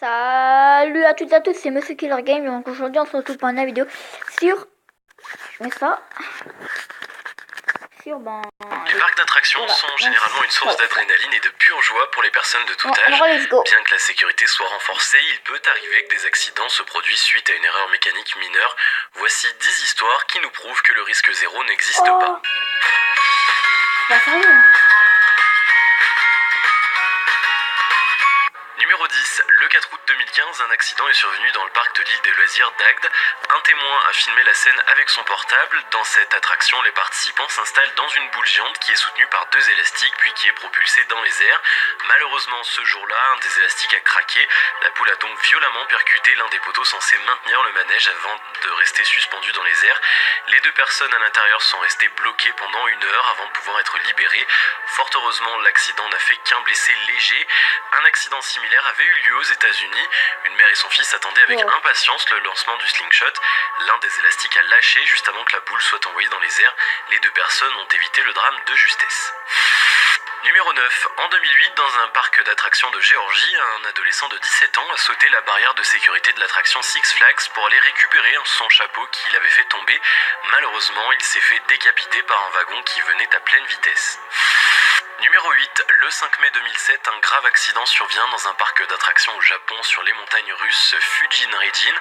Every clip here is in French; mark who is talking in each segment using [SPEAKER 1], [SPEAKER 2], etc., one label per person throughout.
[SPEAKER 1] Salut à toutes et à tous, c'est Monsieur Killer Game. Donc aujourd'hui on se retrouve pour une vidéo sur... Je mets ça... Sur
[SPEAKER 2] Les parcs d'attractions sont généralement une source d'adrénaline et de pure joie pour les personnes de tout âge. Bien que la sécurité soit renforcée, il peut arriver que des accidents se produisent suite à une erreur mécanique mineure. Voici 10 histoires qui nous prouvent que le risque zéro n'existe pas.
[SPEAKER 1] C'est pas sérieux.
[SPEAKER 2] Numéro 10. Le 4 août 2015, un accident est survenu dans le parc de l'île des loisirs d'Agde. Un témoin a filmé la scène avec son portable. Dans cette attraction, les participants s'installent dans une boule géante qui est soutenue par 2 élastiques puis qui est propulsée dans les airs. Malheureusement, ce jour-là, un des élastiques a craqué. La boule a donc violemment percuté l'un des poteaux censés maintenir le manège avant de rester suspendu dans les airs. Les 2 personnes à l'intérieur sont restées bloquées pendant 1 heure avant de pouvoir être libérées. Fort heureusement, l'accident n'a fait qu'un blessé léger. Un accident similaire avait eu lieu aux États-Unis. Une mère et son fils attendaient avec impatience le lancement du slingshot. L'un des élastiques a lâché juste avant que la boule soit envoyée dans les airs. Les 2 personnes ont évité le drame de justesse. Numéro 9. En 2008, dans un parc d'attractions de Géorgie, un adolescent de 17 ans a sauté la barrière de sécurité de l'attraction Six Flags pour aller récupérer son chapeau qu'il avait fait tomber. Malheureusement, il s'est fait décapiter par un wagon qui venait à pleine vitesse. Numéro 8. Le 5 mai 2007, un grave accident survient dans un parc d'attractions au Japon sur les montagnes russes Fujin-Reijin.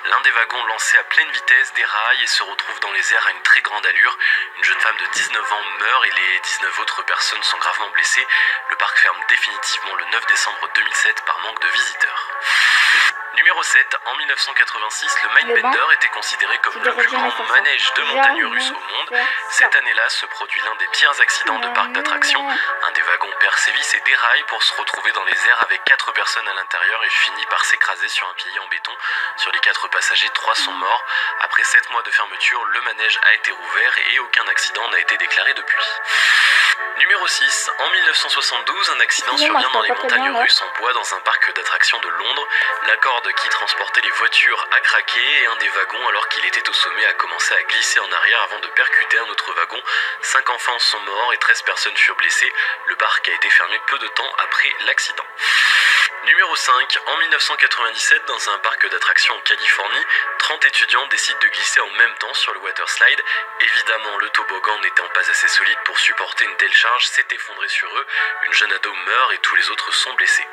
[SPEAKER 2] L'un des wagons lancé à pleine vitesse déraille et se retrouve dans les airs à une très grande allure. Une jeune femme de 19 ans meurt et les 19 autres personnes sont gravement blessées. Le parc ferme définitivement le 9 décembre 2007 par manque de visiteurs. Numéro 7. En 1986, le Mindbender était considéré comme le plus grand manège de montagnes russes au monde. Cette année-là se produit l'un des pires accidents de parc d'attractions. Un des wagons perd ses vis et déraille pour se retrouver dans les airs avec 4 personnes à l'intérieur et finit par s'écraser sur un pilier en béton. Sur les 4 passagers, 3 sont morts. Après 7 mois de fermeture, le manège a été rouvert et aucun accident n'a été déclaré depuis. Numéro 6. En 1972, un accident survient dans les montagnes russes en bois dans un parc d'attractions de Londres. La corde qui transportait les voitures a craqué et un des wagons, alors qu'il était au sommet, a commencé à glisser en arrière avant de percuter un autre wagon. 5 enfants sont morts et 13 personnes furent blessées. Le parc a été fermé peu de temps après l'accident. Numéro 5. En 1997, dans un parc d'attractions en Californie, 30 étudiants décident de glisser en même temps sur le water slide. Évidemment, le toboggan n'étant pas assez solide pour supporter une telle charge, s'est effondré sur eux. Une jeune ado meurt et tous les autres sont blessés.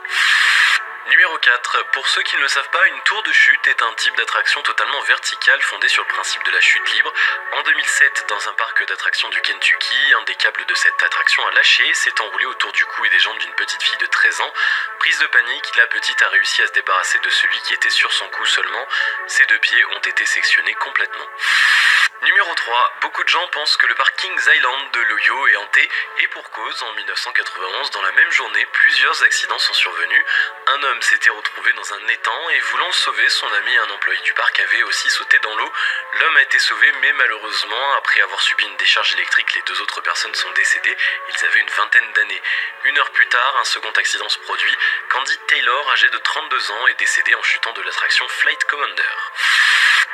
[SPEAKER 2] Numéro 4. Pour ceux qui ne le savent pas, une tour de chute est un type d'attraction totalement verticale fondée sur le principe de la chute libre. En 2007, dans un parc d'attractions du Kentucky, un des câbles de cette attraction a lâché, s'est enroulé autour du cou et des jambes d'une petite fille de 13 ans. Prise de panique, la petite a réussi à se débarrasser de celui qui était sur son cou seulement. Ses 2 pieds ont été sectionnés complètement. Numéro 3. Beaucoup de gens pensent que le parc Kings Island de l'Ohio est hanté, et pour cause. En 1991, dans la même journée, plusieurs accidents sont survenus. Un homme s'était retrouvé dans un étang et voulant sauver son ami, un employé du parc avait aussi sauté dans l'eau. L'homme a été sauvé, mais malheureusement, après avoir subi une décharge électrique, les 2 autres personnes sont décédées. Ils avaient une vingtaine d'années. 1 heure plus tard, un second accident se produit. Candy Taylor, âgée de 32 ans, est décédée en chutant de l'attraction Flight Commander.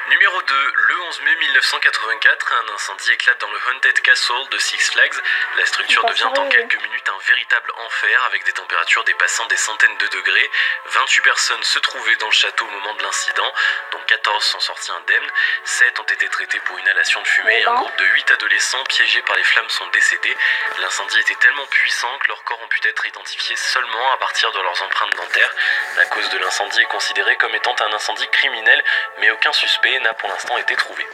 [SPEAKER 2] Numéro 2. Le 11 mai 1984, un incendie éclate dans le Haunted Castle de Six Flags. La structure devient en quelques minutes un véritable enfer avec des températures dépassant des centaines de degrés. 28 personnes se trouvaient dans le château au moment de l'incident, dont 14 sont sortis indemnes. 7 ont été traités pour inhalation de fumée et un groupe de 8 adolescents piégés par les flammes sont décédés. L'incendie était tellement puissant que leurs corps ont pu être identifiés seulement à partir de leurs empreintes dentaires. La cause de l'incendie est considérée comme étant un incendie criminel, mais aucun suspect n'a pour l'instant été trouvé.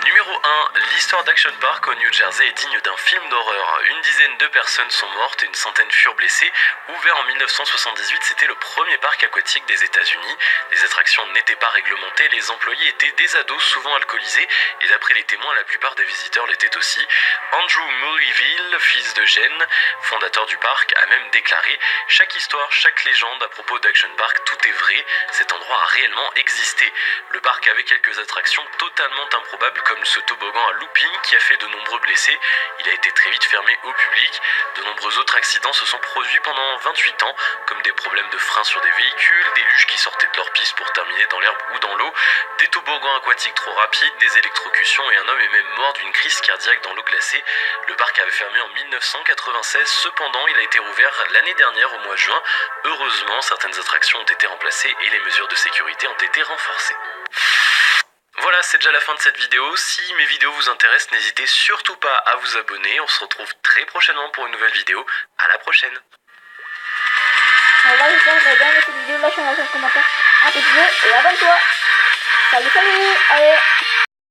[SPEAKER 2] Numéro 1. L'histoire d'Action Park au New Jersey est digne d'un film d'horreur. Une dizaine de personnes sont mortes et une centaine furent blessées. Ouvert en 1978, c'était le premier parc aquatique des États-Unis. Les attractions n'étaient pas réglementées, les employés étaient des ados souvent alcoolisés et d'après les témoins, la plupart des visiteurs l'étaient aussi. Andrew Murrayville, fils de Jen, fondateur du parc, a même déclaré « Chaque histoire, chaque légende à propos d'Action Park, tout est vrai. Cet endroit a réellement existé. Le parc avait quelques attractions totalement improvisées improbables comme ce toboggan à looping qui a fait de nombreux blessés. Il a été très vite fermé au public. De nombreux autres accidents se sont produits pendant 28 ans, comme des problèmes de frein sur des véhicules, des luges qui sortaient de leur piste pour terminer dans l'herbe ou dans l'eau, des toboggans aquatiques trop rapides, des électrocutions et un homme est même mort d'une crise cardiaque dans l'eau glacée. Le parc avait fermé en 1996, cependant il a été rouvert l'année dernière au mois de juin. Heureusement, certaines attractions ont été remplacées et les mesures de sécurité ont été renforcées. Voilà, c'est déjà la fin de cette vidéo. Si mes vidéos vous intéressent, n'hésitez surtout pas à vous abonner. On se retrouve très prochainement pour une nouvelle vidéo. À la prochaine.
[SPEAKER 1] Voilà, j'espère que vous avez bien aimé cette vidéo. Lâche un like, un commentaire, un petit bleu et abonne-toi. Salut, salut. Allez.